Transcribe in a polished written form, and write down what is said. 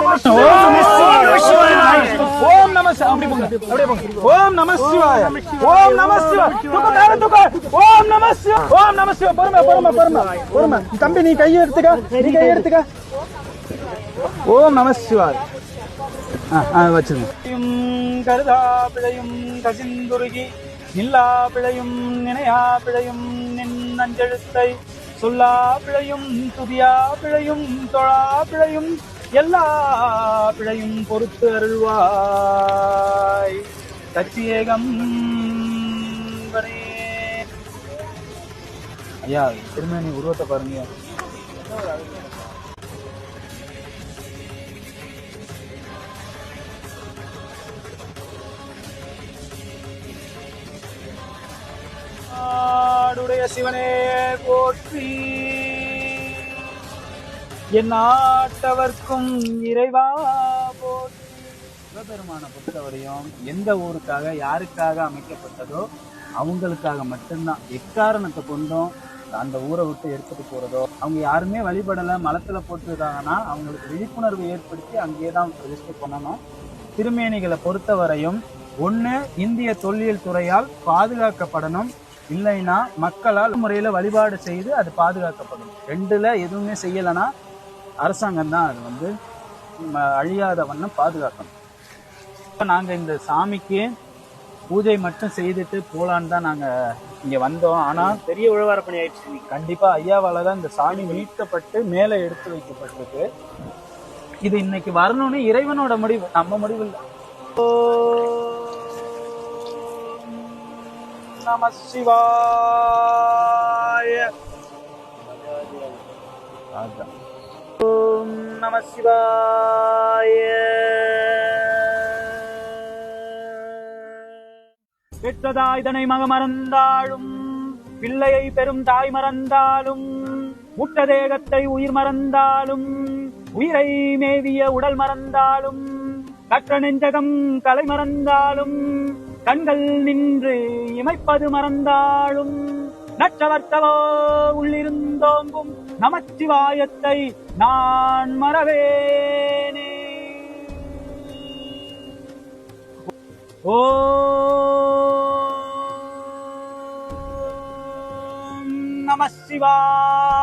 ஓம் நம அப்படியே போங்க அப்படியே போங்க. ஓம் நம சிவாய ஓம் நம சிவாய ஓம் நம சிவாய ஓம் நம சிவாய. பொறுமை பொறுமை பொறுமை பொறுமை தம்பி, நீ கையை எடுத்துக்க, நீ கையை எடுத்துக்க. ஓம் நம சிவாய வச்சிருங்க. கருதா பிழையும் கசிந்துருகி நில்லா பிழையும் நினையா பிழையும் நின் அஞ்செழுத்தை சொல்லா பிழையும் துதியா பிழையும் தொழா பிழையும் எல்லா பிழையும் பொறுத்து அருள்வாய் கச்சியேகம். ஐயா திருமணி உருவத்தை பாருங்க. நாடுடைய சிவனே போற்றி, என் நாட்டவர்க்கும் இறைவா போற்றி. சிவபெருமானை பொறுத்தவரையும் எந்த ஊருக்காக யாருக்காக அமைக்கப்பட்டதோ அவங்களுக்காக மட்டும்தான். எக்காரணத்தை கொண்டும் அந்த ஊரை விட்டு எடுத்துட்டு போறதோ, அவங்க யாருமே வழிபடலை மலத்துல போட்டுருக்காங்கன்னா அவங்களுக்கு விழிப்புணர்வு ஏற்படுத்தி அங்கேயேதான் பிரதிஷ்டை பண்ணணும். திருமேனிகளை பொறுத்தவரையும் ஒண்ணு இந்திய தொல்லியல் துறையால் பாதுகாக்கப்படணும், இல்லைன்னா மக்களால் முறையில வழிபாடு செய்து அது பாதுகாக்கப்படும். ரெண்டுல எதுவுமே செய்யலைன்னா அரசாங்கம் தான் அது அழியாத வண்ணம் பாதுகாக்கணும். நாங்க இந்த சாமிக்கு பூஜை மட்டும் செய்துட்டு போலான்னு தான் நாங்க இங்க வந்தோம். ஆனா பெரிய உழவார பணி ஆயிடுச்சு. கண்டிப்பா ஐயாவால தான் இந்த சாமி மீட்கப்பட்டு மேல எடுத்து வைக்கப்பட்டிருக்கு. இது இன்னைக்கு வரணும்னு இறைவனோட முடிவு, நம்ம முடிவு இல்லை. நம சிவாய ஓம் நம சிவாய. பெற்றதாய் தனை மக மறந்தாலும் பிள்ளையை பெரும் தாய் மறந்தாலும் முட்ட தேகத்தை உயிர் மறந்தாலும் உயிரை மேவிய உடல் மறந்தாலும் கற்ற நெஞ்சகம் கலை மறந்தாலும் கண்கள் நின்று இமைப்பது மறந்தாலும் நற்றவர்த்தவோ உள்ளிருந்தோங்கும் நமச்சிவாயத்தை நான் மறவேனே. ஓம் நம சிவாய.